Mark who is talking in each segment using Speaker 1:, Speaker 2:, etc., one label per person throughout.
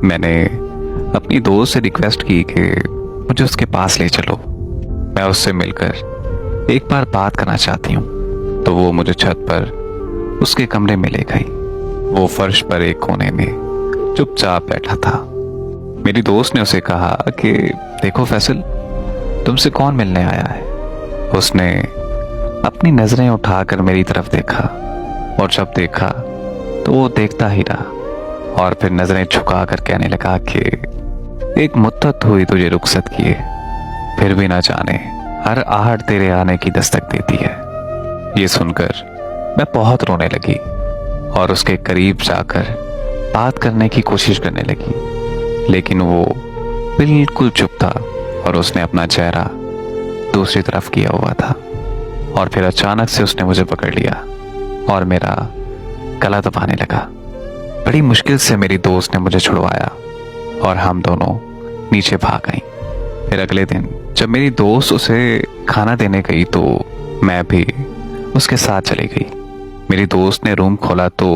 Speaker 1: मैंने अपनी दोस्त से रिक्वेस्ट की कि मुझे उसके पास ले चलो, मैं उससे मिलकर एक बार बात करना चाहती हूँ। तो वो मुझे छत पर उसके कमरे में ले गई। वो फर्श पर एक कोने में चुपचाप बैठा था। मेरी दोस्त ने उसे कहा कि देखो फैसल, तुमसे कौन मिलने आया है। उसने अपनी नजरें उठाकर मेरी तरफ देखा, और जब देखा तो वो देखता ही रहा और फिर नजरें झुकाकर कहने लगा कि एक मुद्दत हुई तुझे रुखसत किए, फिर भी ना जाने हर आहट तेरे आने की दस्तक देती है। ये सुनकर मैं बहुत रोने लगी और उसके करीब जाकर बात करने की कोशिश करने लगी, लेकिन वो बिल्कुल चुप था और उसने अपना चेहरा दूसरी तरफ किया हुआ था। और फिर अचानक से उसने मुझे पकड़ लिया और मेरा गला दबाने लगा। बड़ी मुश्किल से मेरी दोस्त ने मुझे छुड़वाया और हम दोनों नीचे भाग गईं। फिर अगले दिन जब मेरी दोस्त उसे खाना देने गई तो मैं भी उसके साथ चली गई। मेरी दोस्त ने रूम खोला तो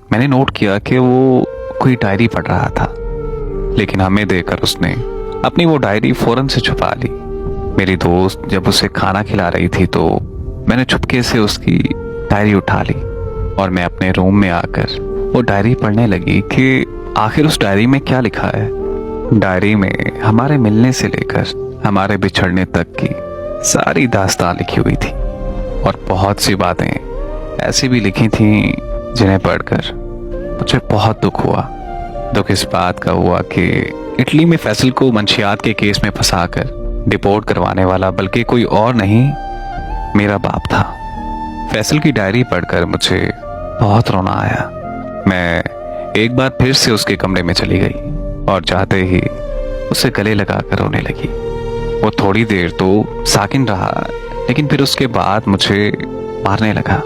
Speaker 1: मैंने नोट किया कि वो कोई डायरी पढ़ रहा था, लेकिन हमें देखकर उसने अपनी वो डायरी फौरन से छुपा ली। मेरी दोस्त जब उसे खाना खिला रही थी तो मैंने चुपके से उसकी डायरी उठा ली और मैं अपने रूम में आकर वो डायरी पढ़ने लगी कि आखिर उस डायरी में क्या लिखा है। डायरी में हमारे मिलने से लेकर हमारे बिछड़ने तक की सारी दास्तान लिखी हुई थी और बहुत सी बातें ऐसी भी लिखी थी जिन्हें पढ़कर मुझे बहुत दुख हुआ। दुख इस बात का हुआ कि इटली में फैसल को मंशियात के केस में फंसाकर डिपोर्ट करवाने वाला बल्कि कोई और नहीं, मेरा बाप था। फैसल की डायरी पढ़कर मुझे बहुत रोना आया। मैं एक बार फिर से उसके कमरे में चली गई और जाते ही उसे गले लगाकर रोने लगी। वो थोड़ी देर तो साकिन रहा, लेकिन फिर उसके बाद मुझे मारने लगा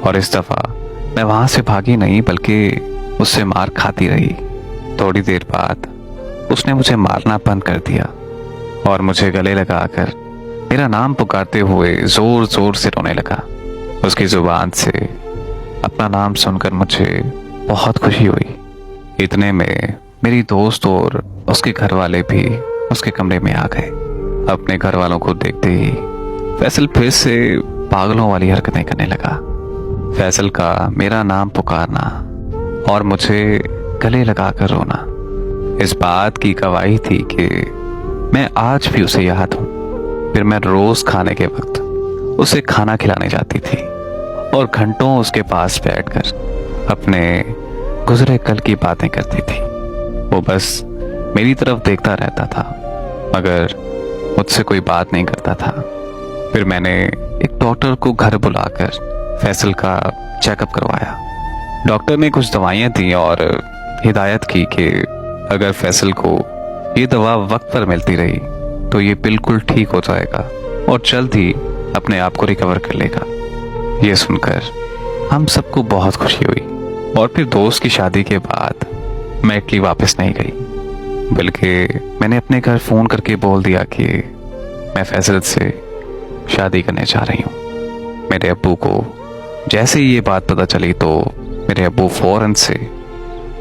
Speaker 1: और इस दफा मैं वहां से भागी नहीं बल्कि उससे मार खाती रही। थोड़ी देर बाद उसने मुझे मारना बंद कर दिया और मुझे गले लगाकर मेरा नाम पुकारते हुए जोर जोर से रोने लगा। उसकी जुबान से अपना नाम सुनकर मुझे बहुत खुशी हुई। इतने में मेरी दोस्त और उसके घर वाले भी उसके कमरे में आ गए। अपने घर वालों को देखते ही फैसल फिर से पागलों वाली हरकतें करने लगा। फैसल का मेरा नाम पुकारना और मुझे गले लगाकर रोना इस बात की गवाही थी कि मैं आज भी उसे याद हूँ। फिर मैं रोज खाने के वक्त उसे खाना खिलाने जाती थी और घंटों उसके पास बैठकर अपने गुजरे कल की बातें करती थी। वो बस मेरी तरफ देखता रहता था मगर मुझसे कोई बात नहीं करता था। फिर मैंने एक डॉक्टर को घर बुलाकर फैसल का चेकअप करवाया। डॉक्टर ने कुछ दवाइयाँ दी और हिदायत की कि अगर फैसल को ये दवा वक्त पर मिलती रही तो ये बिल्कुल ठीक हो जाएगा और जल्द ही अपने आप को रिकवर कर लेगा। ये सुनकर हम सबको बहुत खुशी हुई और फिर दोस्त की शादी के बाद मैं इटली वापस नहीं गई, बल्कि मैंने अपने घर फ़ोन करके बोल दिया कि मैं फैसल से शादी करने जा रही हूँ। मेरे अब्बू को जैसे ही ये बात पता चली तो मेरे अब्बू फौरन से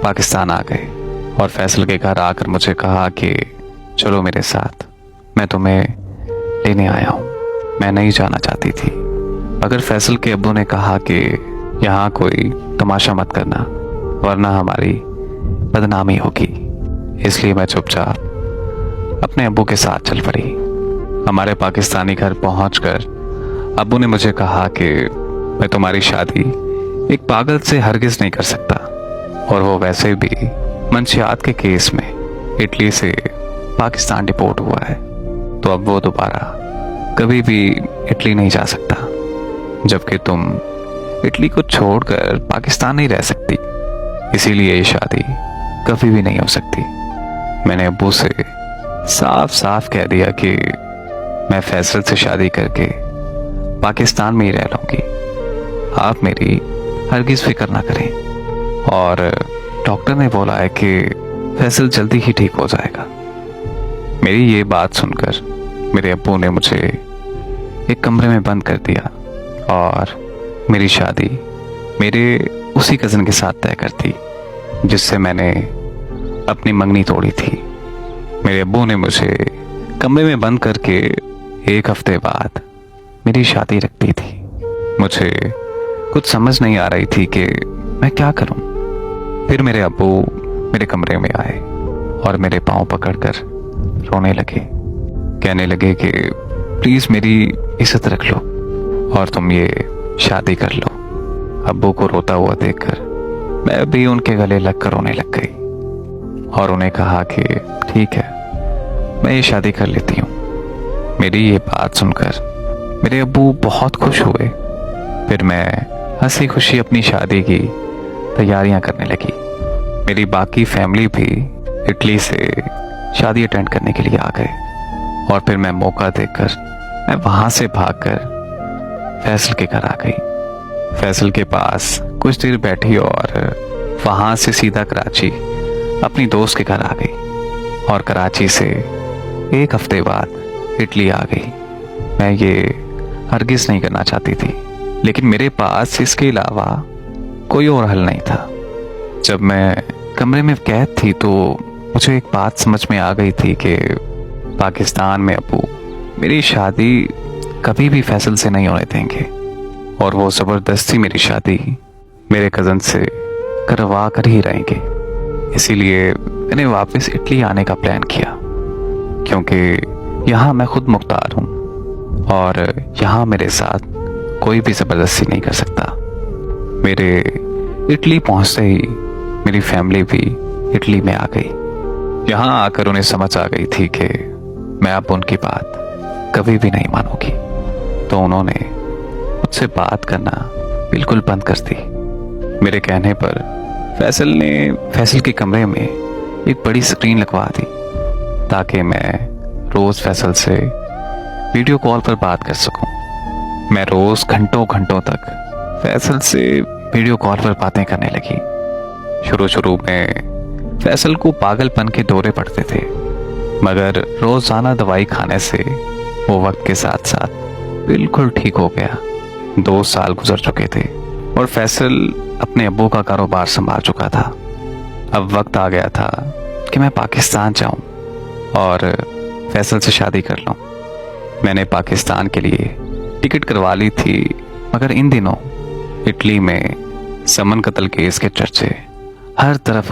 Speaker 1: पाकिस्तान आ गए और फैसल के घर आकर मुझे कहा कि चलो मेरे साथ, मैं तुम्हें लेने आया हूँ। मैं नहीं जाना चाहती थी मगर फैसल के अब्बू ने कहा कि यहाँ कोई तमाशा मत करना वरना हमारी बदनामी होगी। इसलिए मैं चुपचाप अपने अब्बू के साथ चल पड़ी। हमारे पाकिस्तानी घर पहुंचकर अब्बू ने मुझे कहा कि मैं तुम्हारी शादी एक पागल से हरगिज नहीं कर सकता और वो वैसे भी मंशियात के केस में इटली से पाकिस्तान डिपोर्ट हुआ है, तो अब वो दोबारा कभी भी इटली नहीं जा सकता, जबकि तुम इटली को छोड़कर पाकिस्तान नहीं रह सकती। इसीलिए ये शादी कभी भी नहीं हो सकती। मैंने अब्बू से साफ साफ कह दिया कि मैं फैसल से शादी करके पाकिस्तान में ही रह लूंगी, आप मेरी हरगिज फिक्र ना करें। और डॉक्टर ने बोला है कि फैसल जल्दी ही ठीक हो जाएगा। मेरी ये बात सुनकर मेरे अब्बू ने मुझे एक कमरे में बंद कर दिया और मेरी शादी मेरे उसी कज़न के साथ तय कर दी जिससे मैंने अपनी मंगनी तोड़ी थी। मेरे अब्बू ने मुझे कमरे में बंद करके 1 हफ्ते बाद मेरी शादी रख दी थी। मुझे कुछ समझ नहीं आ रही थी कि मैं क्या करूं। फिर मेरे अब्बू मेरे कमरे में आए और मेरे पांव पकड़कर रोने लगे, कहने लगे कि प्लीज मेरी इज्जत रख लो और तुम ये शादी कर लो। अब्बू को रोता हुआ देखकर मैं भी उनके गले लगकर रोने लग गई और उन्हें कहा कि ठीक है, मैं ये शादी कर लेती हूँ। मेरी ये बात सुनकर मेरे अब्बू बहुत खुश हुए। फिर मैं हंसी खुशी अपनी शादी की तैयारियां करने लगी। मेरी बाकी फैमिली भी इटली से शादी अटेंड करने के लिए आ गए और फिर मैं मौका देखकर मैं वहां से भागकर फैसल के घर आ गई। फैसल के पास कुछ देर बैठी और वहां से सीधा कराची अपनी दोस्त के घर आ गई और कराची से 1 हफ्ते बाद इटली आ गई। मैं ये हरगिज नहीं करना चाहती थी, लेकिन मेरे पास इसके अलावा कोई और हल नहीं था। जब मैं कमरे में कैद थी तो मुझे एक बात समझ में आ गई थी कि पाकिस्तान में अब्बू मेरी शादी कभी भी फैसल से नहीं होने देंगे और वो ज़बरदस्ती मेरी शादी मेरे कज़न से करवा कर ही रहेंगे। इसीलिए मैंने वापस इटली आने का प्लान किया, क्योंकि यहाँ मैं खुद मुख्तार हूँ और यहाँ मेरे साथ कोई भी ज़बरदस्ती नहीं कर सकता। मेरे इटली पहुँचते ही मेरी फैमिली भी इटली में आ गई। यहाँ आकर उन्हें समझ आ गई थी कि मैं अब उनकी बात कभी भी नहीं मानूंगी, तो उन्होंने मुझसे बात करना बिल्कुल बंद कर दी। मेरे कहने पर फैसल ने फैसल के कमरे में एक बड़ी स्क्रीन लगवा दी ताकि मैं रोज़ फैसल से वीडियो कॉल पर बात कर सकूं। मैं रोज़ घंटों घंटों तक फैसल से वीडियो कॉल पर बातें करने लगी। शुरू में फैसल को पागलपन के दौरे पड़ते थे, मगर रोज़ाना दवाई खाने से वो वक्त के साथ साथ बिल्कुल ठीक हो गया। 2 साल गुजर चुके थे और फैसल अपने अब्बू का कारोबार संभाल चुका था। अब वक्त आ गया था कि मैं पाकिस्तान जाऊं और फैसल से शादी कर लूं। मैंने पाकिस्तान के लिए टिकट करवा ली थी, मगर इन दिनों इटली में समन कत्ल केस के चर्चे हर तरफ